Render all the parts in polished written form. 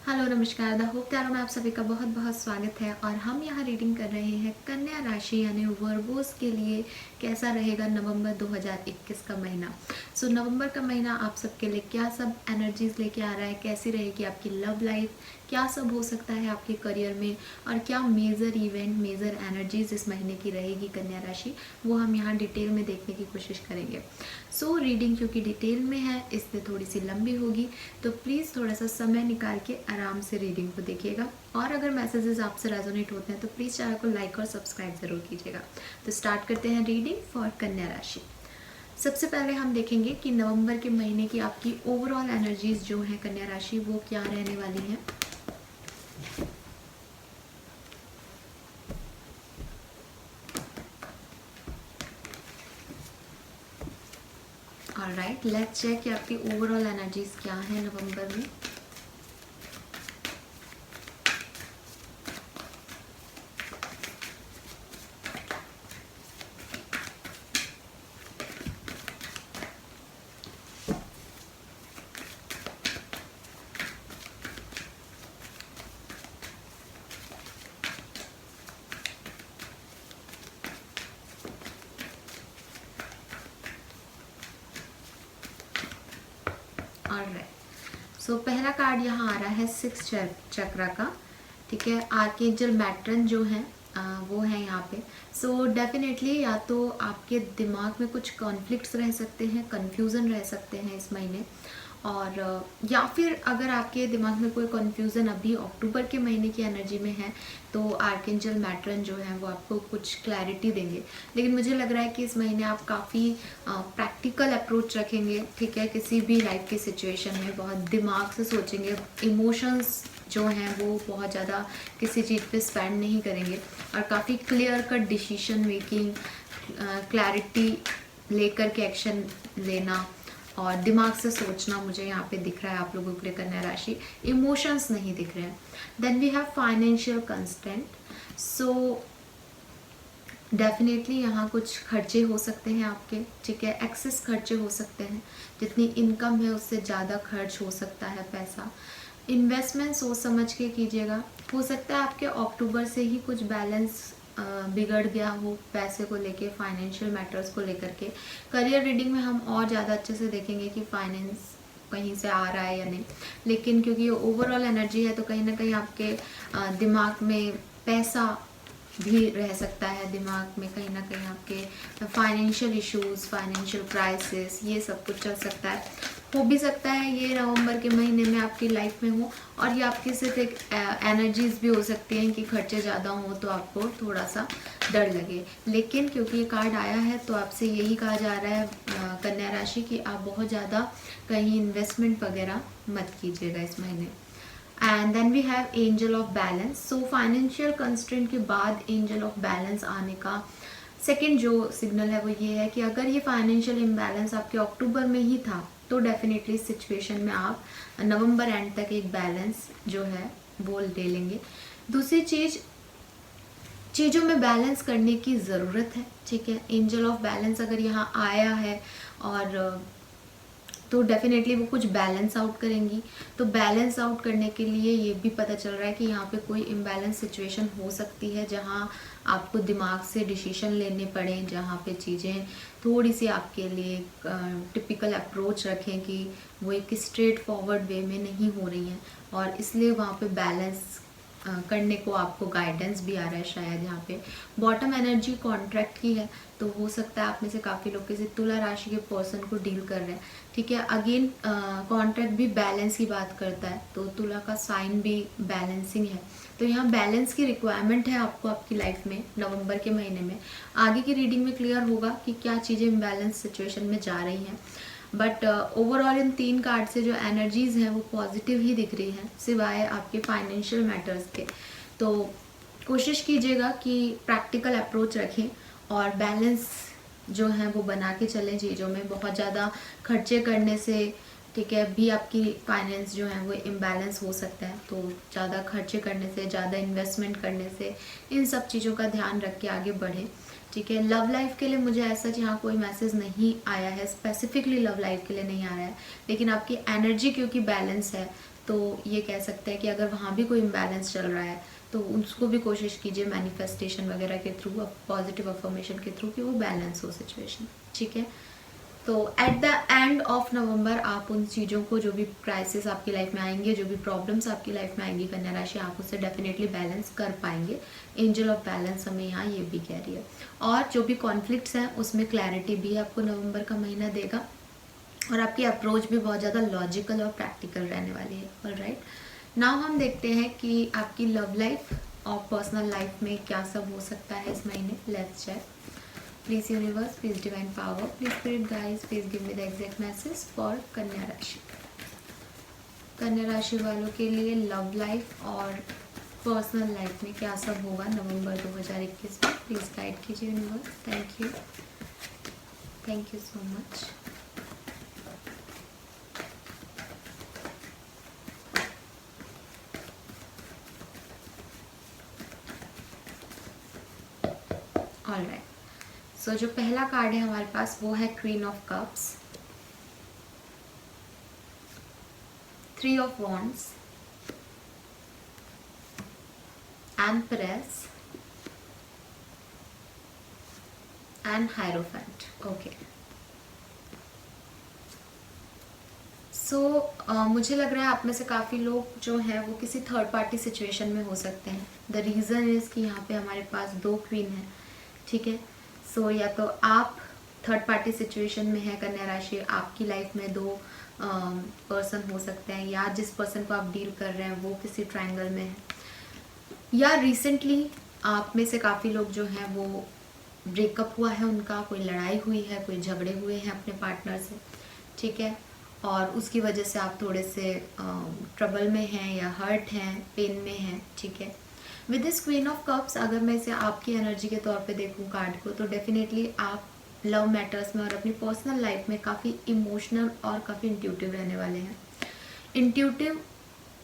Hello नमस्कार the hope त्यारों में आप सभी का बहुत बहुत स्वागत है। और हम यहाँ रीडिंग कर रहे हैं कन्या राशि यानी वर्गोस के लिए कैसा रहेगा नवंबर 2021 का महीना। सो नवंबर का महीना आप सबके लिए क्या सब एनर्जीज लेके आ रहा है, कैसी रहेगी आपकी लव लाइफ, क्या सब हो सकता है आपके करियर में, और क्या मेजर इवेंट मेजर एनर्जीज इस महीने की रहेगी कन्या राशि, वो हम यहाँ डिटेल में देखने की कोशिश करेंगे। सो रीडिंग क्योंकि डिटेल में है इसलिए थोड़ी सी लंबी होगी, तो प्लीज़ थोड़ा सा समय निकाल के आराम से रीडिंग को देखिएगा। और अगर मैसेजेस आपसे रेजोनेट होते हैं तो प्लीज़ चैनल को लाइक और सब्सक्राइब ज़रूर कीजिएगा। तो स्टार्ट करते हैं रीडिंग फॉर कन्या राशि। सबसे पहले हम देखेंगे कि नवंबर के महीने की आपकी ओवरऑल एनर्जीज जो है कन्या राशि वो क्या रहने वाली हैं। ऑलराइट, लेट्स चेक कि आपकी ओवरऑल एनर्जीज क्या है नवंबर में। ऑलराइट, सो पहला कार्ड यहाँ आ रहा है 6 चक्रा का। ठीक है, आर्कएंजल मैट्रन जो है वो है यहाँ पे। सो डेफिनेटली या तो आपके दिमाग में कुछ कॉन्फ्लिक्ट्स रह सकते हैं, कन्फ्यूज़न रह सकते हैं इस महीने, और या फिर अगर आपके दिमाग में कोई कन्फ्यूज़न अभी अक्टूबर के महीने की एनर्जी में है तो आर्कएंजल मैट्रन जो है वो आपको कुछ क्लैरिटी देंगे। लेकिन मुझे लग रहा है कि इस महीने आप काफ़ी प्रैक्टिकल अप्रोच रखेंगे। ठीक है, किसी भी लाइफ की सिचुएशन में बहुत दिमाग से सोचेंगे, इमोशंस जो हैं वो बहुत ज़्यादा किसी चीज़ पे स्पेंड नहीं करेंगे, और काफ़ी clear cut decision making, clarity लेकर के एक्शन लेना और दिमाग से सोचना मुझे यहाँ पे दिख रहा है आप लोगों के लिए कन्या राशि। इमोशंस नहीं दिख रहे हैं। Then we have financial constant. So definitely यहाँ कुछ खर्चे हो सकते हैं आपके। ठीक है, एक्सेस खर्चे हो सकते हैं, जितनी इनकम है उससे ज़्यादा खर्च हो सकता है पैसा। इन्वेस्टमेंट सोच समझ के कीजिएगा। हो सकता है आपके अक्टूबर से ही कुछ बैलेंस बिगड़ गया हो पैसे को लेके, फाइनेंशियल मैटर्स को लेकर के। करियर रीडिंग में हम और ज़्यादा अच्छे से देखेंगे कि फाइनेंस कहीं से आ रहा है या नहीं, लेकिन क्योंकि ये ओवरऑल एनर्जी है तो कहीं ना कहीं आपके दिमाग में पैसा भी रह सकता है। दिमाग में कहीं ना कहीं आपके फाइनेंशियल इश्यूज, फाइनेंशियल क्राइसिस, ये सब कुछ चल सकता है। हो भी सकता है ये नवंबर के महीने में आपकी लाइफ में हो, और ये आपकी सिर्फ एक एनर्जीज भी हो सकती हैं कि खर्चे ज़्यादा हो तो आपको थोड़ा सा डर लगे। लेकिन क्योंकि ये कार्ड आया है तो आपसे यही कहा जा रहा है कन्या राशि कि आप बहुत ज़्यादा कहीं इन्वेस्टमेंट वगैरह मत कीजिएगा इस महीने। And then we have angel of balance. So financial constraint के बाद एंजल ऑफ बैलेंस आने का सेकंड जो सिग्नल है वो ये है कि अगर ये फाइनेंशियल इम्बैलेंस आपके अक्टूबर में ही था तो डेफिनेटली इस सिचुएशन में आप नवंबर एंड तक एक बैलेंस जो है वो ले लेंगे। दूसरी चीज़ों में बैलेंस करने की ज़रूरत है। ठीक है, एंजल ऑफ बैलेंस अगर यहाँ आया है और तो डेफिनेटली वो कुछ बैलेंस आउट करेंगी। तो बैलेंस आउट करने के लिए ये भी पता चल रहा है कि यहाँ पे कोई इम्बैलेंस सिचुएशन हो सकती है जहाँ आपको दिमाग से डिसीजन लेने पड़े, जहाँ पे चीज़ें थोड़ी सी आपके लिए टिपिकल अप्रोच रखें कि वो एक स्ट्रेट फॉरवर्ड वे में नहीं हो रही हैं, और इसलिए वहाँ पे बैलेंस करने को आपको गाइडेंस भी आ रहा है शायद। यहाँ पे बॉटम एनर्जी कॉन्ट्रैक्ट की है, तो हो सकता है आप में से काफ़ी लोग किसी तुला राशि के पर्सन को डील कर रहे हैं। ठीक है, अगेन कॉन्ट्रैक्ट भी बैलेंस की बात करता है, तो तुला का साइन भी बैलेंसिंग है। तो यहाँ बैलेंस की रिक्वायरमेंट है आपको आपकी लाइफ में नवंबर के महीने में। आगे की रीडिंग में क्लियर होगा कि क्या चीज़ें इम्बैलेंस सिचुएशन में जा रही हैं, बट ओवरऑल इन 3 कार्ड से जो एनर्जीज हैं वो पॉजिटिव ही दिख रही हैं, सिवाय आपके फाइनेंशियल मैटर्स के। तो कोशिश कीजिएगा कि प्रैक्टिकल अप्रोच रखें और बैलेंस जो है वो बना के चलें चीज़ों में। बहुत ज़्यादा खर्चे करने से, ठीक है, भी आपकी फाइनेंस जो है वो इम्बैलेंस हो सकता है। तो ज़्यादा खर्चे करने से, ज़्यादा इन्वेस्टमेंट करने से इन सब चीज़ों का ध्यान रख के आगे बढ़ें। ठीक है, लव लाइफ के लिए मुझे ऐसा यहाँ कोई मैसेज नहीं आया है, स्पेसिफिकली लव लाइफ के लिए नहीं आ रहा है, लेकिन आपकी एनर्जी क्योंकि बैलेंस है तो ये कह सकते हैं कि अगर वहाँ भी कोई इम्बैलेंस चल रहा है तो उसको भी कोशिश कीजिए मैनिफेस्टेशन वगैरह के थ्रू, पॉजिटिव अफर्मेशन के थ्रू, कि वो बैलेंस हो सिचुएशन, ठीक है। तो at the end of November आप उन चीज़ों को, जो भी क्राइसिस आपकी लाइफ में आएंगे, जो भी प्रॉब्लम्स आपकी लाइफ में आएंगी कन्या राशि, आप उससे डेफिनेटली बैलेंस कर पाएंगे। एंजल ऑफ बैलेंस हमें यहाँ ये भी कह रही है। और जो भी कॉन्फ्लिक्ट्स हैं उसमें क्लैरिटी भी आपको नवंबर का महीना देगा, और आपकी अप्रोच भी बहुत ज़्यादा लॉजिकल और प्रैक्टिकल रहने वाली है। ऑलराइट, नाउ हम देखते हैं कि आपकी लव लाइफ और पर्सनल लाइफ में क्या सब हो सकता है इस महीने। Let's check. Please universe, please divine power, please spirit guides, please give me the exact message for कन्या राशि। कन्या राशि वालों के लिए लव लाइफ और पर्सनल लाइफ में क्या सब होगा नवंबर 2021 में, प्लीज गाइड कीजिए universe. Thank you, thank you so much. Alright, so जो पहला कार्ड है हमारे पास वो है queen of cups, 3 of wands, empress and hierophant. Okay, so मुझे लग रहा है आप में से काफ़ी लोग जो हैं वो किसी थर्ड पार्टी सिचुएशन में हो सकते हैं। द रीज़न इज़ कि यहाँ पे हमारे पास 2 क्वीन हैं, ठीक है। सो या तो आप थर्ड पार्टी सिचुएशन में है कन्या राशि, आपकी लाइफ में 2 पर्सन हो सकते हैं, या जिस पर्सन को आप डील कर रहे हैं वो किसी ट्रायंगल में है, या रिसेंटली आप में से काफ़ी लोग जो हैं वो ब्रेकअप हुआ है उनका, कोई लड़ाई हुई है, कोई झगड़े हुए हैं अपने पार्टनर से, ठीक है, और उसकी वजह से आप थोड़े से ट्रबल में हैं या हर्ट हैं, पेन में हैं, ठीक है। With this queen of cups, अगर मैं इसे आपकी एनर्जी के तौर पे देखूं कार्ड को, तो डेफिनेटली आप लव मैटर्स में और अपनी पर्सनल लाइफ में काफ़ी इमोशनल और काफ़ी इंट्यूटिव रहने वाले हैं। इंट्यूटिव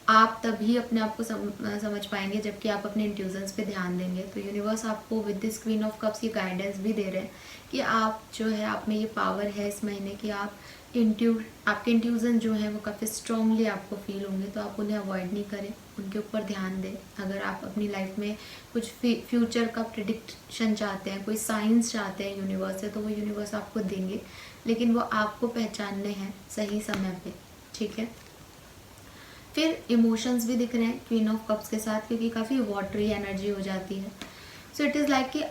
आप तभी अपने आप को समझ पाएंगे जबकि आप अपने इंट्यूजन्स पे ध्यान देंगे। तो यूनिवर्स आपको with this queen of cups की गाइडेंस भी दे रहे हैं कि आप जो है, आप में ये पावर है इस महीने की, आप आपके इंट्यूजन जो है वो काफ़ी स्ट्रांगली आपको फील होंगे, तो आप उन्हें अवॉइड नहीं करें, उनके ऊपर ध्यान दें। अगर आप अपनी लाइफ में कुछ फ्यूचर का प्रिडिक्शन चाहते हैं, कोई साइंस चाहते हैं यूनिवर्स से, तो वो यूनिवर्स आपको देंगे, लेकिन वो आपको पहचानने हैं सही समय पे, ठीक है। फिर इमोशंस भी दिख रहे हैं क्वीन ऑफ कप्स के साथ, क्योंकि काफ़ी वाटरी एनर्जी हो जाती है। सो इट इज़ लाइक कि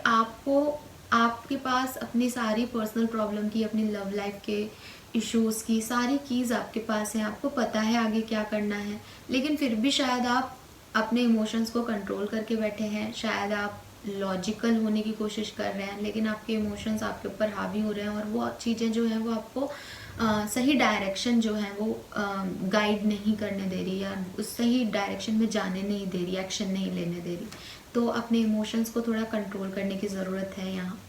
आपके पास अपनी सारी पर्सनल प्रॉब्लम की, अपनी लव लाइफ के इश्यूज़ की सारी कीज़ आपके पास हैं, आपको पता है आगे क्या करना है, लेकिन फिर भी शायद आप अपने इमोशंस को कंट्रोल करके बैठे हैं, शायद आप लॉजिकल होने की कोशिश कर रहे हैं, लेकिन आपके इमोशंस आपके ऊपर हावी हो रहे हैं, और वो चीज़ें जो हैं वो आपको सही डायरेक्शन जो है वो गाइड नहीं करने दे रही, या उस सही डायरेक्शन में जाने नहीं दे रही, एक्शन नहीं लेने दे रही। तो अपने इमोशंस को थोड़ा कंट्रोल करने की ज़रूरत है यहाँ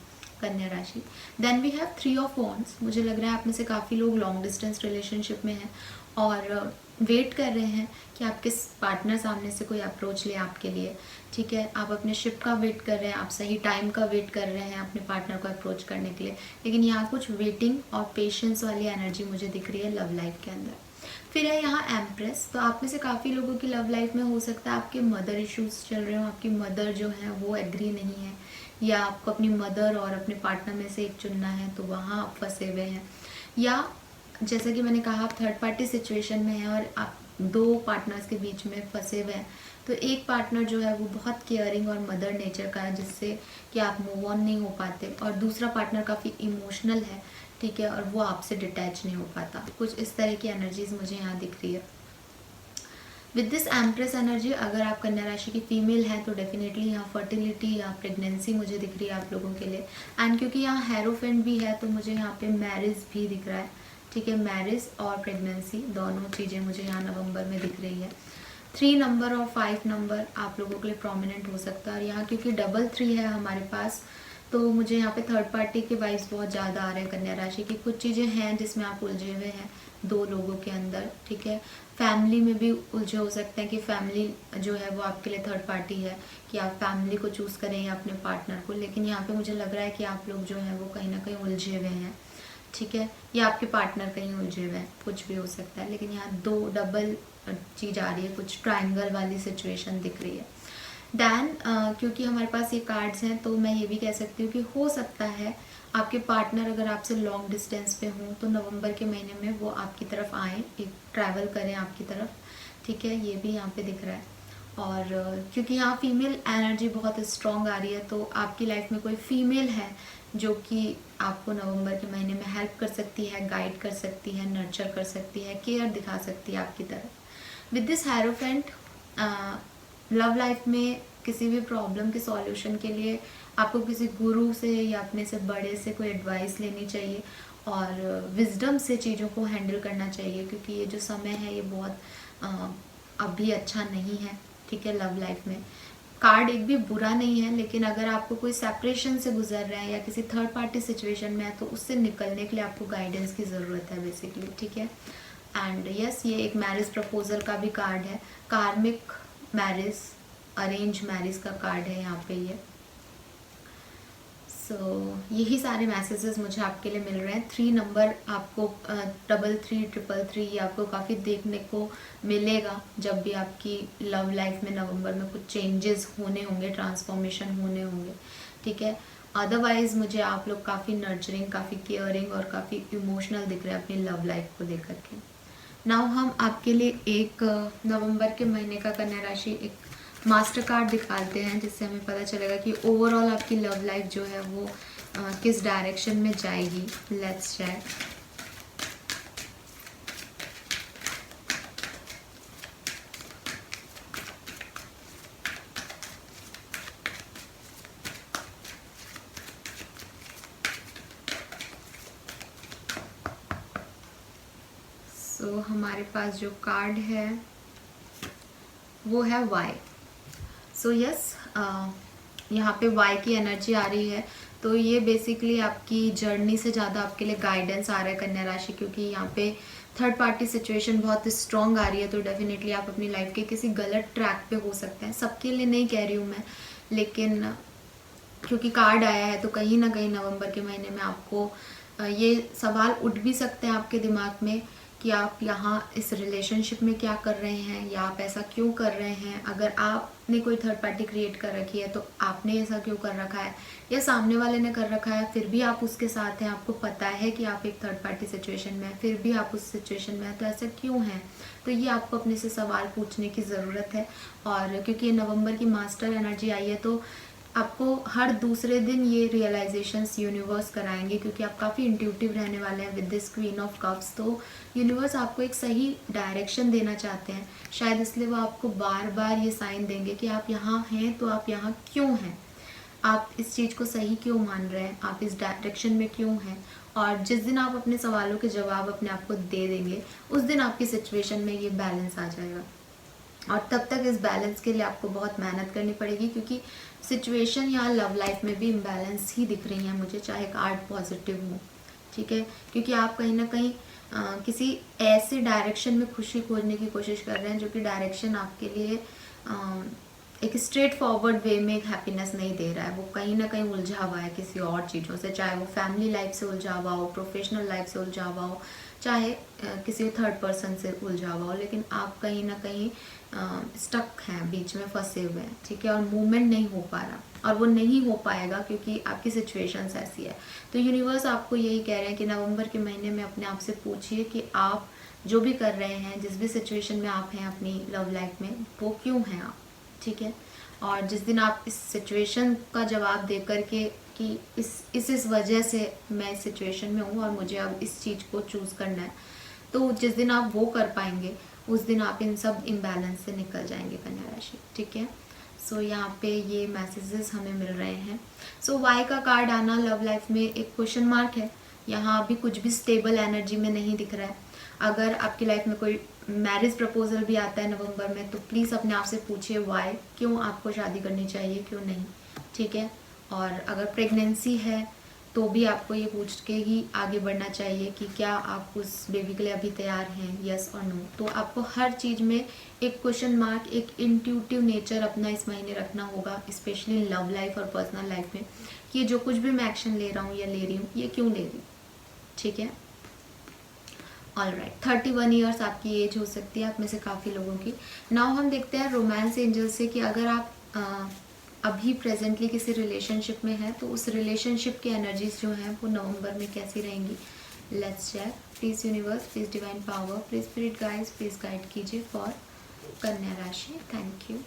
कन्या राशि। Then we have 3 of wands. मुझे लग रहा है आप में से काफ़ी लोग लॉन्ग डिस्टेंस रिलेशनशिप में हैं और वेट कर रहे हैं कि आपके पार्टनर सामने से कोई अप्रोच ले आपके लिए, ठीक है। आप अपने शिप का वेट कर रहे हैं, आप सही टाइम का वेट कर रहे हैं अपने पार्टनर को अप्रोच करने के लिए, लेकिन यहाँ कुछ वेटिंग और पेशेंस वाली एनर्जी मुझे दिख रही है लव लाइफ के अंदर। फिर है यहाँ एम्प्रेस। तो आप में से काफ़ी लोगों की लव लाइफ में हो सकता है आपके मदर इश्यूज चल रहे हो, आपकी मदर जो है वो एग्री नहीं है, या आपको अपनी मदर और अपने पार्टनर में से एक चुनना है, तो वहाँ आप फंसे हुए हैं, या जैसा कि मैंने कहा आप थर्ड पार्टी सिचुएशन में हैं और आप 2 पार्टनर्स के बीच में फंसे हुए हैं। तो एक पार्टनर जो है वो बहुत केयरिंग और मदर नेचर का है, जिससे कि आप मूव ऑन नहीं हो पाते, और दूसरा पार्टनर काफ़ी इमोशनल है, ठीक है, और वो आपसे डिटैच नहीं हो पाता। कुछ इस तरह की एनर्जीज मुझे यहाँ दिख रही है। विद दिस एम्प्रेस एनर्जी, अगर आप कन्या राशि की फीमेल हैं तो डेफिनेटली यहाँ फर्टिलिटी या प्रेगनेंसी मुझे दिख रही है आप लोगों के लिए। एंड क्योंकि यहाँ हेरोफेंट भी है तो मुझे यहाँ पे मैरिज भी दिख रहा है, ठीक है। मैरिज और प्रेगनेंसी दोनों चीज़ें मुझे यहाँ नवंबर में दिख रही है। 3 नंबर और 5 नंबर आप लोगों के लिए प्रोमिनेंट हो सकता है, और यहाँ क्योंकि डबल 3 है हमारे पास, तो मुझे यहाँ पे थर्ड पार्टी के वाइब्स बहुत ज़्यादा आ रहे हैं कन्या राशि की। कुछ चीज़ें हैं जिसमें आप उलझे हुए हैं 2 लोगों के अंदर, ठीक है। फैमिली में भी उलझे हो सकते हैं कि फैमिली जो है वो आपके लिए थर्ड पार्टी है, कि आप फैमिली को चूज़ करें या अपने पार्टनर को, लेकिन यहाँ पे मुझे लग रहा है कि आप लोग जो हैं वो कहीं ना कहीं उलझे हुए हैं, ठीक है, या आपके पार्टनर कहीं उलझे हुए हैं, कुछ भी हो सकता है। लेकिन यहाँ 2 डबल चीज़ आ रही है, कुछ ट्रायंगल वाली सिचुएशन दिख रही है। दैन क्योंकि हमारे पास ये कार्ड्स हैं तो मैं ये भी कह सकती हूँ कि हो सकता है आपके पार्टनर अगर आपसे लॉन्ग डिस्टेंस पे हों तो नवंबर के महीने में वो आपकी तरफ आएँ, एक ट्रैवल करें आपकी तरफ, ठीक है, ये भी यहाँ पे दिख रहा है। और क्योंकि यहाँ फीमेल एनर्जी बहुत स्ट्रॉन्ग आ रही है तो आपकी लाइफ में कोई फीमेल है जो कि आपको नवंबर के महीने में हेल्प कर सकती है, गाइड कर सकती है, नर्चर कर सकती है, केयर दिखा सकती है आपकी तरफ। With this hierophant love life में किसी भी प्रॉब्लम के सॉल्यूशन के लिए आपको किसी गुरु से या अपने से बड़े से कोई एडवाइस लेनी चाहिए और विजडम से चीज़ों को हैंडल करना चाहिए, क्योंकि ये जो समय है ये बहुत अभी अच्छा नहीं है, ठीक है। लव लाइफ में कार्ड एक भी बुरा नहीं है, लेकिन अगर आपको कोई सेपरेशन से गुजर रहा है या किसी थर्ड पार्टी सिचुएशन में है तो उससे निकलने के लिए आपको गाइडेंस की ज़रूरत है बेसिकली, ठीक है। एंड यस, ये एक मैरिज प्रपोजल का भी कार्ड है, कार्मिक मैरिज, अरेंज मैरिज का कार्ड है यहाँ पे ये। सो यही सारे मैसेजेस मुझे आपके लिए मिल रहे हैं। 3 नंबर आपको 3333 ये आपको काफ़ी देखने को मिलेगा जब भी आपकी लव लाइफ में नवंबर में कुछ चेंजेस होने होंगे, ट्रांसफॉर्मेशन होने होंगे, ठीक है। अदरवाइज़ मुझे आप लोग काफ़ी नर्चरिंग, काफ़ी केयरिंग और काफ़ी इमोशनल दिख रहे हैं अपनी लव लाइफ को देख करके। नाउ हम आपके लिए एक नवंबर के महीने का कन्या राशि एक मास्टर कार्ड दिखाते हैं, जिससे हमें पता चलेगा कि ओवरऑल आपकी लव लाइफ जो है वो किस डायरेक्शन में जाएगी। Let's check. सो हमारे पास जो कार्ड है वो है वाई। सो यस, यहाँ पे वाई की एनर्जी आ रही है, तो ये बेसिकली आपकी जर्नी से ज़्यादा आपके लिए गाइडेंस आ रहा है कन्या राशि, क्योंकि यहाँ पे थर्ड पार्टी सिचुएशन बहुत स्ट्रॉन्ग आ रही है। तो डेफिनेटली आप अपनी लाइफ के किसी गलत ट्रैक पे हो सकते हैं, सबके लिए नहीं कह रही हूँ मैं, लेकिन क्योंकि कार्ड आया है तो कहीं ना कहीं नवंबर के महीने में आपको ये सवाल उठ भी सकते हैं आपके दिमाग में कि आप यहाँ इस रिलेशनशिप में क्या कर रहे हैं या आप ऐसा क्यों कर रहे हैं। अगर आपने कोई थर्ड पार्टी क्रिएट कर रखी है तो आपने ऐसा क्यों कर रखा है, या सामने वाले ने कर रखा है फिर भी आप उसके साथ हैं, आपको पता है कि आप एक थर्ड पार्टी सिचुएशन में हैं फिर भी आप उस सिचुएशन में हैं, तो ऐसा क्यों है। तो ये आपको अपने से सवाल पूछने की ज़रूरत है। और क्योंकि ये नवंबर की मास्टर एनर्जी आई है तो आपको हर दूसरे दिन ये रियलाइजेशंस यूनिवर्स कराएंगे, क्योंकि आप काफ़ी इंट्यूटिव रहने वाले हैं with this queen of cups. तो यूनिवर्स आपको एक सही डायरेक्शन देना चाहते हैं, शायद इसलिए वो आपको बार बार ये साइन देंगे कि आप यहाँ हैं तो आप यहाँ क्यों हैं, आप इस चीज़ को सही क्यों मान रहे हैं, आप इस डायरेक्शन में क्यों हैं। और जिस दिन आप अपने सवालों के जवाब अपने आप को दे देंगे उस दिन आपकी सिचुएशन में ये बैलेंस आ जाएगा। और तब तक इस बैलेंस के लिए आपको बहुत मेहनत करनी पड़ेगी, क्योंकि सिचुएशन या लव लाइफ में भी इम्बैलेंस ही दिख रही है मुझे, चाहे कार्ड पॉजिटिव हो, ठीक है। क्योंकि आप कहीं ना कहीं किसी ऐसे डायरेक्शन में खुशी खोजने की कोशिश कर रहे हैं जो कि डायरेक्शन आपके लिए एक स्ट्रेट फॉरवर्ड वे में एक हैप्पीनेस नहीं दे रहा है, वो कहीं ना कहीं उलझा हुआ है किसी और चीज़ों से, चाहे वो फैमिली लाइफ से उलझा हुआ हो, प्रोफेशनल लाइफ से उलझा हुआ हो, चाहे किसी थर्ड पर्सन से उलझा हुआ हो, लेकिन आप कहीं ना कहीं स्टक हैं, बीच में फंसे हुए हैं, ठीक है। और मूवमेंट नहीं हो पा रहा और वो नहीं हो पाएगा क्योंकि आपकी सिचुएशंस ऐसी है। तो यूनिवर्स आपको यही कह रहे हैं कि नवंबर के महीने में अपने आप से पूछिए कि आप जो भी कर रहे हैं, जिस भी सिचुएशन में आप हैं अपनी लव लाइफ में, वो क्यों हैं आप, ठीक है। और जिस दिन आप इस सिचुएशन का जवाब दे करके कि इस वजह से मैं इस सिचुएशन में हूँ और मुझे अब इस चीज़ को चूज़ करना है, तो जिस दिन आप वो कर पाएंगे उस दिन आप इन सब इम्बैलेंस से निकल जाएंगे कन्या राशि, ठीक है। सो यहाँ पे ये मैसेजेस हमें मिल रहे हैं। सो वाई का कार्ड आना लव लाइफ में एक क्वेश्चन मार्क है, यहाँ अभी कुछ भी स्टेबल एनर्जी में नहीं दिख रहा है। अगर आपकी लाइफ में कोई मैरिज प्रपोजल भी आता है नवंबर में तो प्लीज़ अपने आप से पूछिए वाई, क्यों आपको शादी करनी चाहिए, क्यों नहीं, ठीक है। और अगर प्रेगनेंसी है तो भी आपको ये पूछ के ही आगे बढ़ना चाहिए कि क्या आप उस बेबी के लिए अभी तैयार हैं, यस और नो। तो आपको हर चीज़ में एक क्वेश्चन मार्क, एक इंट्यूटिव नेचर अपना इस महीने रखना होगा, स्पेशली लव लाइफ और पर्सनल लाइफ में, कि जो कुछ भी मैं एक्शन ले रहा हूँ या ले रही हूँ ये क्यों ले रही हूँ, ठीक है। ऑल राइट, 31 ईयर्स आपकी एज हो सकती है आप में से काफ़ी लोगों की। नाउ हम देखते हैं रोमांस एंजल से कि अगर आप अभी प्रेजेंटली किसी रिलेशनशिप में हैं तो उस रिलेशनशिप की एनर्जीज जो हैं वो नवंबर में कैसी रहेंगी। Let's check. Please universe, please divine power, please spirit guides, please guide कीजिए फॉर कन्या राशि। Thank you.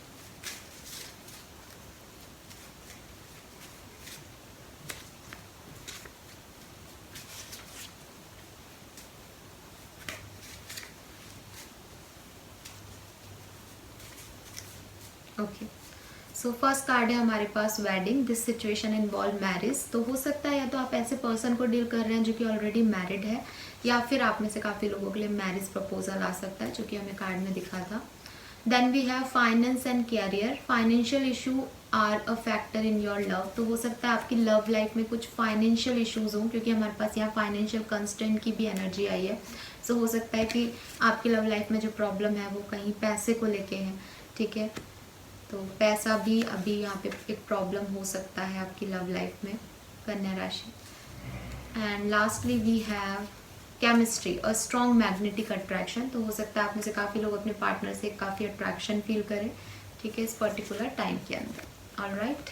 Okay, so first card है हमारे पास wedding. This situation involve marriage. तो हो सकता है या तो आप ऐसे पर्सन को डील कर रहे हैं जो कि ऑलरेडी मैरिड है, या फिर आप में से काफ़ी लोगों के लिए मैरिज प्रपोजल आ सकता है, जो कि हमें कार्ड में दिखा था। Then we have finance and career. Financial issue are a factor in your love. तो हो सकता है आपकी लव लाइफ में कुछ फाइनेंशियल इश्यूज हों, क्योंकि हमारे पास यहाँ फाइनेंशियल कंस्टेंट की भी एनर्जी आई है। सो हो सकता है कि आपकी लव लाइफ में जो प्रॉब्लम है वो कहीं पैसे को लेके है, ठीक है। तो पैसा भी अभी यहाँ पे एक प्रॉब्लम हो सकता है आपकी लव लाइफ में, कन्या राशि। And lastly we have chemistry, a strong magnetic attraction. तो हो सकता है आप में से काफ़ी लोग अपने पार्टनर से काफ़ी अट्रैक्शन फील करें, ठीक है, इस पर्टिकुलर टाइम के अंदर। ऑल राइट,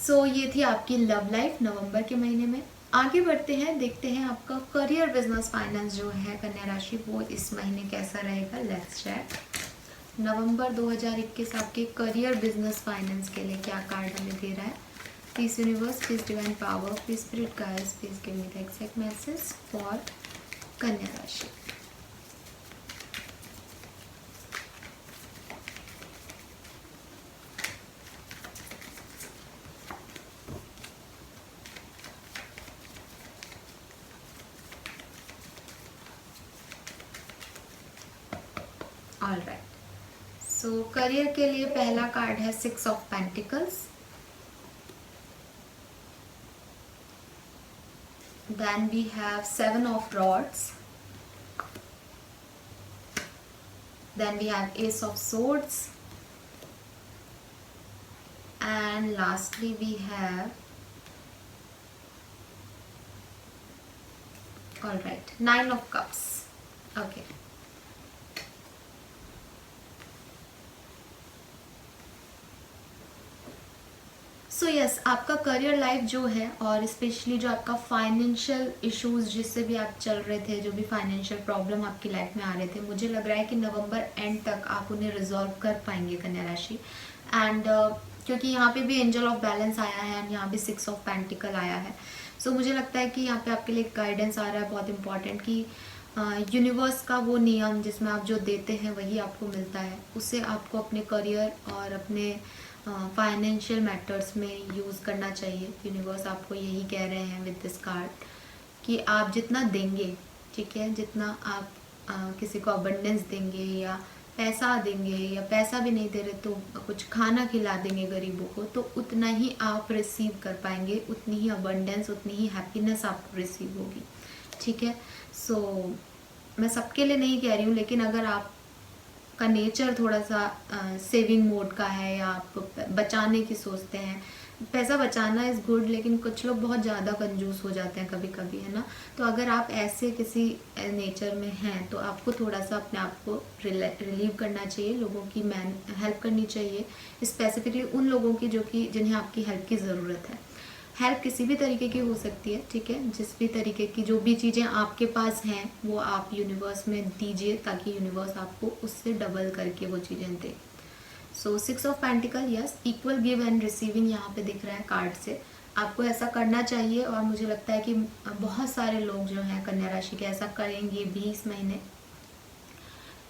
सो ये थी आपकी लव लाइफ नवंबर के महीने में। आगे बढ़ते हैं, देखते हैं आपका करियर, बिजनेस, फाइनेंस जो है कन्या राशि वो इस महीने कैसा रहेगा। Let's check. नवंबर 2021 आपके करियर, बिजनेस, फाइनेंस के लिए क्या कार्ड हमें दे रहा है। Please universe, please divine power, please spirit guides, please give me the exact message for कन्या राशि। ऑल राइट, सो करियर के लिए पहला कार्ड है 6 of pentacles. Then we have 7 of rods. Then we have Ace of Swords. And lastly we have, alright, 9 of Cups. Okay. So yes, आपका career life जो है और स्पेशली जो आपका फाइनेंशियल इश्यूज जिससे भी आप चल रहे थे, जो भी फाइनेंशियल प्रॉब्लम आपकी लाइफ में आ रहे थे, मुझे लग रहा है कि नवंबर एंड तक आप उन्हें रिजॉल्व कर पाएंगे कन्या राशि। एंड क्योंकि यहाँ पे भी एंजल ऑफ बैलेंस आया है एंड यहाँ भी 6 ऑफ पेंटिकल आया है, सो मुझे लगता है कि यहाँ पे आपके लिए गाइडेंस आ रहा है बहुत इंपॉर्टेंट कि यूनिवर्स का वो नियम जिसमें आप जो देते हैं वही आपको मिलता है, उससे आपको अपने करियर और अपने फाइनेंशियल मैटर्स में यूज़ करना चाहिए। यूनिवर्स आपको यही कह रहे हैं विद दिस कार्ड कि आप जितना देंगे, ठीक है, जितना आप किसी को अबंडेंस देंगे या पैसा देंगे, या पैसा भी नहीं दे रहे तो कुछ खाना खिला देंगे गरीबों को, तो उतना ही आप रिसीव कर पाएंगे, उतनी ही अबंडेंस, उतनी ही हैप्पीनेस आपको रिसीव होगी, ठीक है। सो मैं सबके लिए नहीं कह रही हूँ, लेकिन अगर आप का नेचर थोड़ा सा सेविंग मोड का है या आप बचाने की सोचते हैं, पैसा बचाना इज़ गुड, लेकिन कुछ लोग बहुत ज़्यादा कंजूस हो जाते हैं कभी कभी, है ना। तो अगर आप ऐसे किसी नेचर में हैं तो आपको थोड़ा सा अपने आप को रिलीव करना चाहिए, लोगों की हेल्प करनी चाहिए, स्पेसिफिकली उन लोगों की जो कि जिन्हें आपकी हेल्प की ज़रूरत है। हेल्प किसी भी तरीके की हो सकती है, ठीक है, जिस भी तरीके की जो भी चीज़ें आपके पास हैं वो आप यूनिवर्स में दीजिए, ताकि यूनिवर्स आपको उससे डबल करके वो चीज़ें दे। सो 6 of pentacle, yes, equal give and receiving यहाँ पे दिख रहा है कार्ड से। आपको ऐसा करना चाहिए और मुझे लगता है कि बहुत सारे लोग जो हैं कन्या राशि के ऐसा करेंगे भी इस महीने,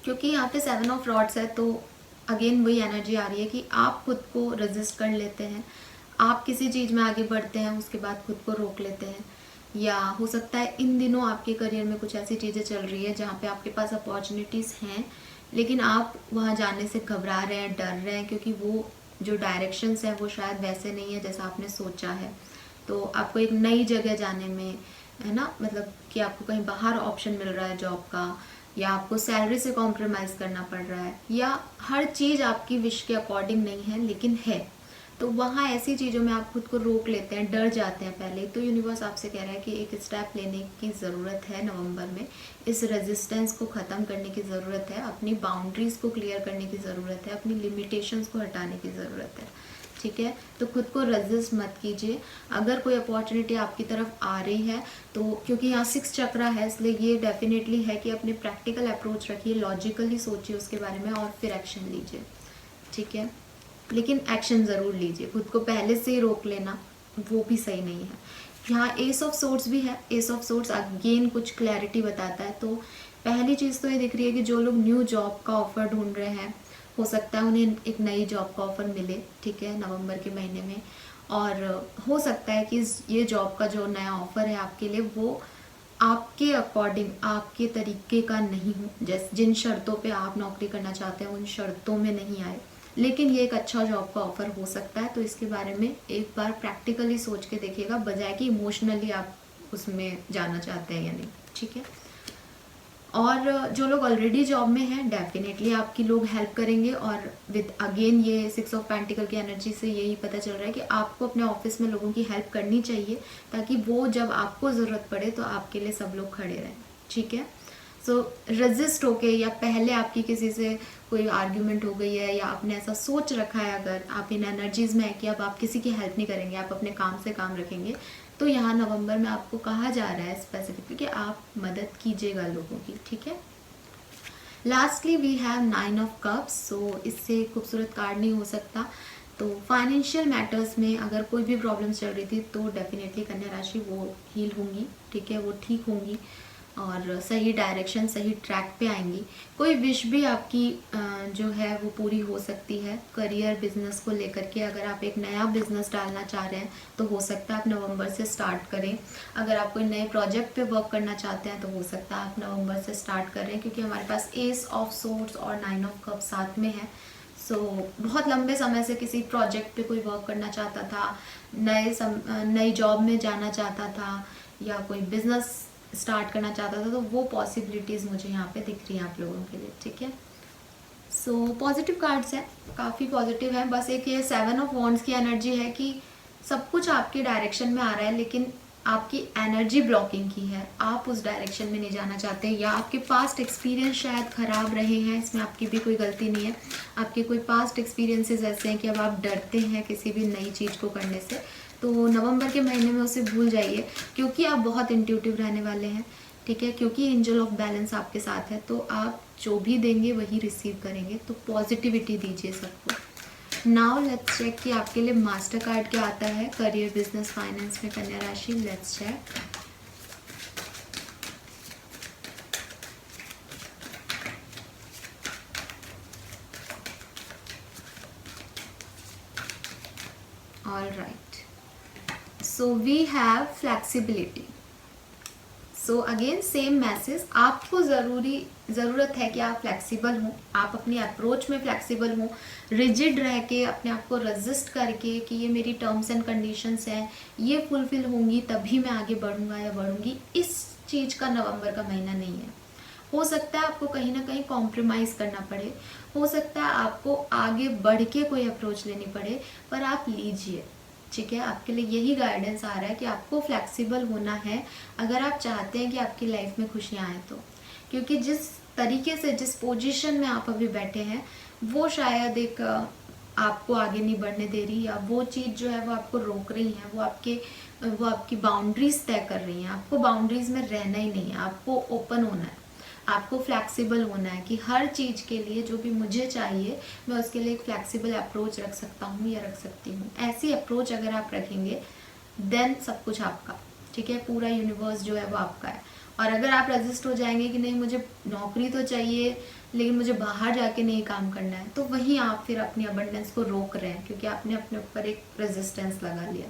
क्योंकि यहाँ पे 7 ऑफ रॉड्स है। तो अगेन वही एनर्जी आ रही है कि आप खुद को रेजिस्ट कर लेते हैं, आप किसी चीज़ में आगे बढ़ते हैं उसके बाद खुद को रोक लेते हैं, या हो सकता है इन दिनों आपके करियर में कुछ ऐसी चीज़ें चल रही है जहाँ पे आपके पास अपॉर्चुनिटीज़ हैं, लेकिन आप वहाँ जाने से घबरा रहे हैं, डर रहे हैं, क्योंकि वो जो डायरेक्शंस हैं वो शायद वैसे नहीं है जैसा आपने सोचा है। तो आपको एक नई जगह जाने में, है ना, मतलब कि आपको कहीं बाहर ऑप्शन मिल रहा है जॉब का, या आपको सैलरी से कॉम्प्रोमाइज़ करना पड़ रहा है, या हर चीज़ आपकी विश के अकॉर्डिंग नहीं है लेकिन है, तो वहाँ ऐसी चीज़ों में आप खुद को रोक लेते हैं, डर जाते हैं पहले। तो यूनिवर्स आपसे कह रहा है कि एक स्टेप लेने की ज़रूरत है नवंबर में, इस रेजिस्टेंस को ख़त्म करने की ज़रूरत है, अपनी बाउंड्रीज़ को क्लियर करने की ज़रूरत है, अपनी लिमिटेशंस को हटाने की ज़रूरत है, ठीक है। तो खुद को रेजिस्ट मत कीजिए। अगर कोई अपॉर्चुनिटी आपकी तरफ आ रही है तो, क्योंकि यहाँ 6 चक्रा है, इसलिए ये डेफिनेटली है कि अपने प्रैक्टिकल अप्रोच रखिए, लॉजिकली सोचिए उसके बारे में और फिर एक्शन लीजिए, ठीक है। लेकिन एक्शन ज़रूर लीजिए, खुद को पहले से ही रोक लेना वो भी सही नहीं है। यहाँ एस ऑफ सोर्ट्स भी है, एस ऑफ सोर्ट्स अगेन कुछ क्लैरिटी बताता है। तो पहली चीज़ तो ये दिख रही है कि जो लोग न्यू जॉब का ऑफ़र ढूंढ रहे हैं, हो सकता है उन्हें एक नई जॉब का ऑफ़र मिले, ठीक है, नवंबर के महीने में। और हो सकता है कि ये जॉब का जो नया ऑफ़र है आपके लिए, वो आपके अकॉर्डिंग, आपके तरीके का नहीं हो, जैसे जिन शर्तों पे आप नौकरी करना चाहते हैं उन शर्तों में नहीं आए, लेकिन ये एक अच्छा जॉब का ऑफ़र हो सकता है। तो इसके बारे में एक बार प्रैक्टिकली सोच के देखिएगा, बजाय कि इमोशनली आप उसमें जाना चाहते हैं या नहीं, ठीक है। और जो लोग ऑलरेडी जॉब में हैं, डेफिनेटली आपकी लोग हेल्प करेंगे। और विद अगेन ये 6 ऑफ पेंटिकल की एनर्जी से यही पता चल रहा है कि आपको अपने ऑफिस में लोगों की हेल्प करनी चाहिए, ताकि वो जब आपको ज़रूरत पड़े तो आपके लिए सब लोग खड़े रहें, ठीक है। सो रेजिस्ट होके, या पहले आपकी किसी से कोई आर्ग्यूमेंट हो गई है, या आपने ऐसा सोच रखा है, अगर आप इन एनर्जीज़ में है कि अब आप किसी की हेल्प नहीं करेंगे, आप अपने काम से काम रखेंगे, तो यहाँ नवंबर में आपको कहा जा रहा है स्पेसिफिकली कि आप मदद कीजिएगा लोगों की, ठीक है। Lastly we have 9 of cups. So इससे खूबसूरत कार्ड नहीं हो सकता। तो फाइनेंशियल मैटर्स में अगर कोई भी प्रॉब्लम्स चल रही थी तो डेफिनेटली कन्या राशि वो हील होंगी, ठीक है, वो ठीक होंगी और सही डायरेक्शन, सही ट्रैक पे आएंगी। कोई विश भी आपकी जो है वो पूरी हो सकती है करियर, बिजनेस को लेकर के। अगर आप एक नया बिजनेस डालना चाह रहे हैं तो हो सकता है आप नवंबर से स्टार्ट करें। अगर आप कोई नए प्रोजेक्ट पे वर्क करना चाहते हैं तो हो सकता है आप नवंबर से स्टार्ट करें, क्योंकि हमारे पास एस ऑफ सोर्ड्स और 9 ऑफ कप साथ में है। सो बहुत लंबे समय से किसी प्रोजेक्ट पे कोई वर्क करना चाहता था, नई जॉब में जाना चाहता था, या कोई बिजनेस स्टार्ट करना चाहता था, तो वो पॉसिबिलिटीज़ मुझे यहाँ पे दिख रही हैं आप लोगों के लिए, ठीक है। सो पॉजिटिव कार्ड्स हैं, काफ़ी पॉजिटिव है। बस एक ये 7 ऑफ वॉन्ड्स की एनर्जी है कि सब कुछ आपके डायरेक्शन में आ रहा है, लेकिन आपकी एनर्जी ब्लॉकिंग की है, आप उस डायरेक्शन में नहीं जाना चाहते, या आपके पास्ट एक्सपीरियंस शायद ख़राब रहे हैं। इसमें आपकी भी कोई गलती नहीं है, आपके कोई पास्ट एक्सपीरियंसेस ऐसे हैं कि अब आप डरते हैं किसी भी नई चीज़ को करने से। तो नवंबर के महीने में उसे भूल जाइए, क्योंकि आप बहुत इंट्यूटिव रहने वाले हैं, ठीक है, क्योंकि एंजल ऑफ बैलेंस आपके साथ है। तो आप जो भी देंगे वही रिसीव करेंगे। तो पॉजिटिविटी दीजिए सबको। नाउ लेट्स चेक कि आपके लिए मास्टर कार्ड क्या आता है करियर, बिजनेस, फाइनेंस में कन्या राशि। Let's check. All right, so we have flexibility. So again same message, आपको ज़रूरत है कि आप फ्लेक्सिबल हों, आप अपनी अप्रोच में फ्लेक्सिबल हों, रिजिड रह के अपने आप को रेजिस्ट करके कि ये मेरी टर्म्स एंड कंडीशंस हैं, ये फुलफिल होंगी तभी मैं आगे बढ़ूंगा या बढ़ूंगी, इस चीज़ का नवंबर का महीना नहीं है। हो सकता है आपको कहीं ना कहीं कॉम्प्रोमाइज़ करना पड़े, हो सकता है आपको आगे बढ़ के कोई अप्रोच लेनी पड़े, पर आप लीजिए, ठीक है। आपके लिए यही गाइडेंस आ रहा है कि आपको फ्लेक्सिबल होना है अगर आप चाहते हैं कि आपकी लाइफ में खुशियाँ आए तो। क्योंकि जिस तरीके से, जिस पोजीशन में आप अभी बैठे हैं, वो शायद एक आपको आगे नहीं बढ़ने दे रही, या वो चीज़ जो है वो आपको रोक रही है, वो आपकी बाउंड्रीज तय कर रही हैं। आपको बाउंड्रीज में रहना ही नहीं है, आपको ओपन होना है, आपको फ्लैक्सिबल होना है कि हर चीज़ के लिए जो भी मुझे चाहिए मैं उसके लिए एक फ्लैक्सिबल अप्रोच रख सकता हूँ या रख सकती हूँ। ऐसी अप्रोच अगर आप रखेंगे देन सब कुछ आपका, ठीक है, पूरा यूनिवर्स जो है वो आपका है। और अगर आप रजिस्ट हो जाएंगे कि नहीं मुझे नौकरी तो चाहिए लेकिन मुझे बाहर जाके नहीं काम करना है, तो वहीं आप फिर अपनी अबंडेंस को रोक रहे हैं, क्योंकि आपने अपने ऊपर एक रेजिस्टेंस लगा लिया,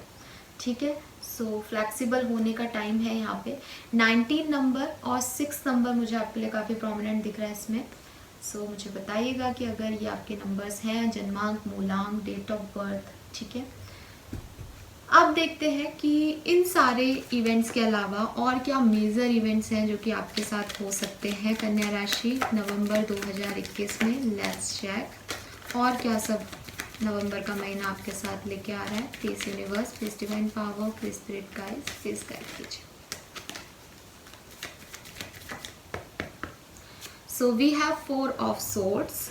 ठीक है। सो फ्लैक्सिबल होने का टाइम है यहाँ पे। 19 नंबर और 6 नंबर मुझे आपके लिए काफ़ी प्रोमिनेंट दिख रहा है इसमें। सो मुझे बताइएगा कि अगर ये आपके नंबर्स हैं, जन्मांक, मूलांक, डेट ऑफ बर्थ, ठीक है। अब देखते हैं कि इन सारे इवेंट्स के अलावा और क्या मेजर इवेंट्स हैं जो कि आपके साथ हो सकते हैं कन्या राशि नवंबर 2021 में। लेट्स चेक और क्या सब नवंबर का महीना आपके साथ लेके आ रहा है। Please universe, please divine power, please spirit guides, please guide कीजिए। So we have 4 of swords,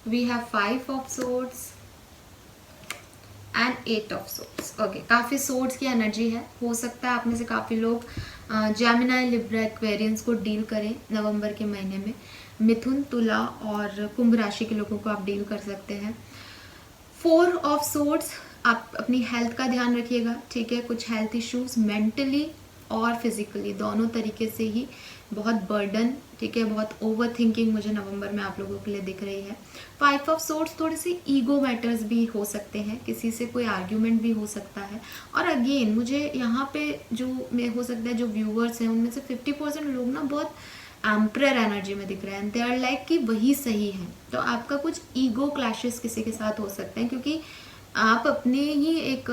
we have 5 of swords and 8 of swords. Okay, काफ़ी सोर्ड्स की एनर्जी है। हो सकता है आप में से काफ़ी लोग जेमिनी, लिब्रा, एक्वेरियंस को डील करें नवंबर के महीने में। मिथुन, तुला और कुंभ राशि के लोगों को आप डील कर सकते हैं। 4 ऑफ सोर्ड्स, आप अपनी हेल्थ का ध्यान रखिएगा, ठीक है। कुछ हेल्थ इश्यूज मेंटली और फिजिकली दोनों तरीके से ही बहुत बर्डन, ठीक है, बहुत ओवर थिंकिंग मुझे नवंबर में आप लोगों के लिए दिख रही है। 5 ऑफ सोर्ड्स, थोड़ी सी ईगो मैटर्स भी हो सकते हैं, किसी से कोई आर्ग्यूमेंट भी हो सकता है। और अगेन मुझे यहाँ पे जो में हो सकता है, जो व्यूअर्स हैं उनमें से 50% लोग ना बहुत एम्परर एनर्जी में दिख रहे हैं। दे आर लाइक कि वही सही है। तो आपका कुछ ईगो क्लैशेस किसी के साथ हो सकते हैं, क्योंकि आप अपने ही एक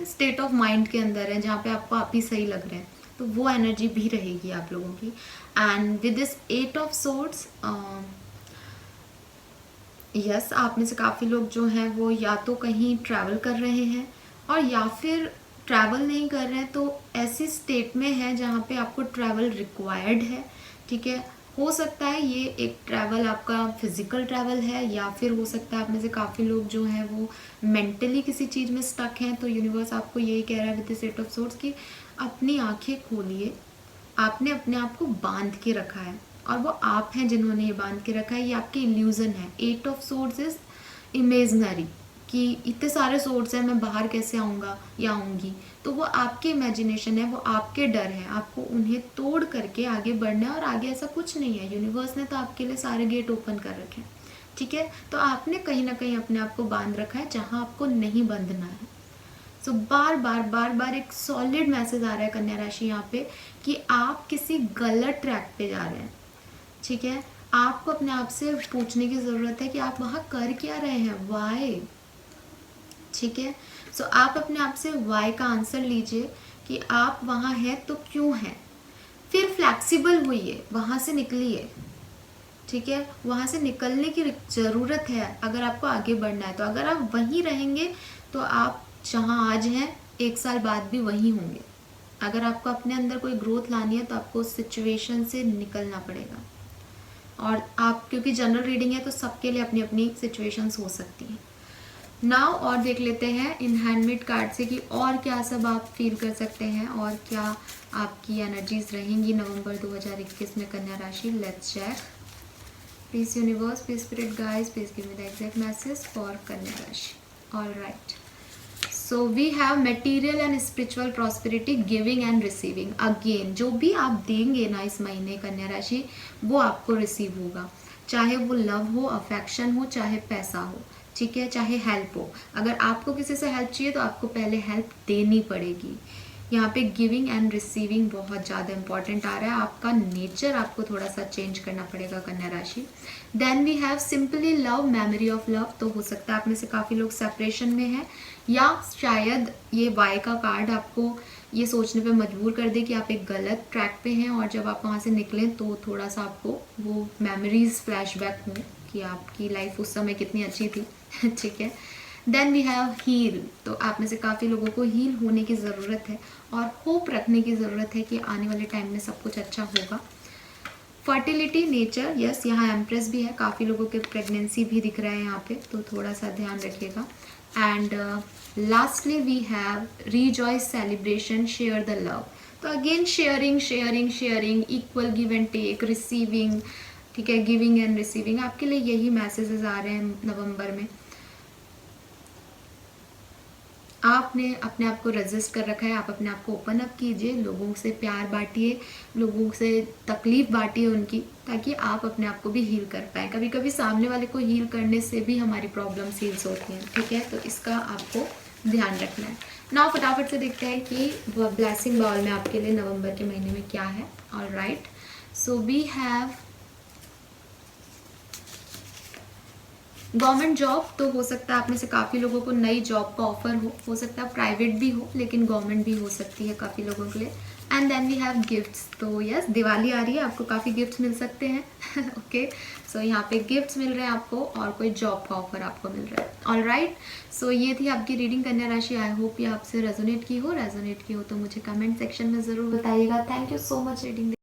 स्टेट ऑफ माइंड के अंदर हैं जहाँ पे आपको आप ही सही लग रहे हैं। तो वो एनर्जी भी रहेगी आप लोगों की। And with this 8 of swords, yes, आप में से काफ़ी लोग जो हैं वो या तो कहीं ट्रैवल कर रहे हैं और या फिर ट्रैवल नहीं कर रहे हैं तो ऐसी स्टेट में है जहाँ पे आपको ट्रैवल रिक्वायर्ड है, ठीक है। हो सकता है ये एक ट्रैवल आपका फिजिकल ट्रैवल है, या फिर हो सकता है आप में से काफ़ी लोग जो हैं वो मेंटली किसी चीज़ में स्टक हैं। तो यूनिवर्स आपको यही कह रहा है विद दिस 8 ऑफ सोर्ड्स कि अपनी आंखें खोलिए। आपने अपने आप को बांध के रखा है और वो आप हैं जिन्होंने ये बांध के रखा है, ये आपकी इल्यूजन है। 8 ऑफ सोर्ड्स इज इमेजनरी, कि इतने सारे सोर्ड्स हैं, मैं बाहर कैसे आऊँगा या आऊँगी। तो वो आपके इमेजिनेशन है, वो आपके डर हैं। आपको उन्हें तोड़ करके आगे बढ़ना है और आगे ऐसा कुछ नहीं है। यूनिवर्स ने तो आपके लिए सारे गेट ओपन कर रखे हैं, ठीक है। तो आपने कहीं ना कहीं अपने आप को बांध रखा है जहाँ आपको नहीं बंधना है। सो बार बार एक सॉलिड मैसेज आ रहा है कन्या राशि यहाँ पे कि आप किसी गलत ट्रैक पे जा रहे हैं, ठीक है। आपको अपने आप से पूछने की ज़रूरत है कि आप वहाँ कर क्या रहे हैं, वाई, ठीक है। सो आप अपने आप से वाई का आंसर लीजिए कि आप वहाँ हैं तो क्यों हैं। फिर फ्लैक्सिबल होइए, वहाँ से निकलिए, ठीक है। वहाँ से निकलने की ज़रूरत है अगर आपको आगे बढ़ना है। तो अगर आप वहीं रहेंगे तो आप जहाँ आज हैं 1 साल बाद भी वहीं होंगे। अगर आपको अपने अंदर कोई ग्रोथ लानी है तो आपको उस सिचुएशन से निकलना पड़ेगा। और आप, क्योंकि जनरल रीडिंग है तो सबके लिए अपनी अपनी सिचुएशंस हो सकती हैं। नाउ और देख लेते हैं इन हैंडमेड कार्ड से कि और क्या सब आप फील कर सकते हैं और क्या आपकी एनर्जीज रहेंगी नवंबर 2021 में कन्या राशि। Let's check. Please universe, please spirit guides, please give me the exact message for कन्या राशि। Alright, so we have material and spiritual prosperity, giving and receiving. Again जो भी आप देंगे ना इस महीने कन्या राशि, वो आपको रिसीव होगा, चाहे वो लव हो, अफेक्शन हो, चाहे पैसा हो, ठीक है, चाहे हेल्प हो। अगर आपको किसी से हेल्प चाहिए तो आपको पहले हेल्प देनी पड़ेगी। यहाँ पे गिविंग एंड रिसीविंग बहुत ज़्यादा इंपॉर्टेंट आ रहा है। आपका नेचर आपको थोड़ा सा चेंज करना पड़ेगा कन्या राशि। Then we have simply love, memory of love. तो हो सकता है आप में से काफ़ी लोग सेपरेशन में हैं, या शायद ये वाई का कार्ड आपको ये सोचने पे मजबूर कर दे कि आप एक गलत ट्रैक पे हैं, और जब आप वहाँ से निकलें तो थोड़ा सा आपको वो मेमोरीज फ्लैशबैक हों कि आपकी लाइफ उस समय कितनी अच्छी थी, ठीक है। Then we have heal. तो आप में से काफ़ी लोगों को हील होने की ज़रूरत है और होप रखने की ज़रूरत है कि आने वाले टाइम में सब कुछ अच्छा होगा। फर्टिलिटी, नेचर, यस, यहाँ एम्प्रेस भी है। काफ़ी लोगों के प्रेगनेंसी भी दिख रहा है यहाँ पे, तो थोड़ा सा ध्यान रखिएगा। And lastly we have rejoice, celebration, share the love. तो again sharing sharing sharing, equal give and take, receiving, ठीक है, गिविंग एंड रिसीविंग। आपके लिए यही मैसेजेस आ रहे हैं नवंबर में। आपने अपने आप को रजिस्ट कर रखा है, आप अपने आप को ओपन अप कीजिए, लोगों से प्यार बांटिए, लोगों से तकलीफ बांटिए उनकी, ताकि आप अपने आप को भी हील कर पाएँ। कभी कभी सामने वाले को हील करने से भी हमारी प्रॉब्लम्स हील्स होती हैं, ठीक है। तो इसका आपको ध्यान रखना है। नाउ फटाफट से देखते हैं कि ब्लेसिंग बाउल में आपके लिए नवंबर के महीने में क्या है। Alright, so we have government job. तो हो सकता है आप में से काफ़ी लोगों को नई जॉब का ऑफर हो सकता है प्राइवेट भी हो, लेकिन गवर्नमेंट भी हो सकती है काफ़ी लोगों के लिए। And then we have gifts. तो यस, दिवाली आ रही है, आपको काफ़ी गिफ्ट्स मिल सकते हैं। ओके, सो यहाँ पे गिफ्ट्स मिल रहे हैं आपको और कोई जॉब का ऑफर आपको मिल रहा है। ऑल राइट, सो ये थी आपकी रीडिंग कन्या राशि। आई होप ये आपसे रेजोनेट की हो तो मुझे कमेंट सेक्शन में ज़रूर बताइएगा। Thank you so much reading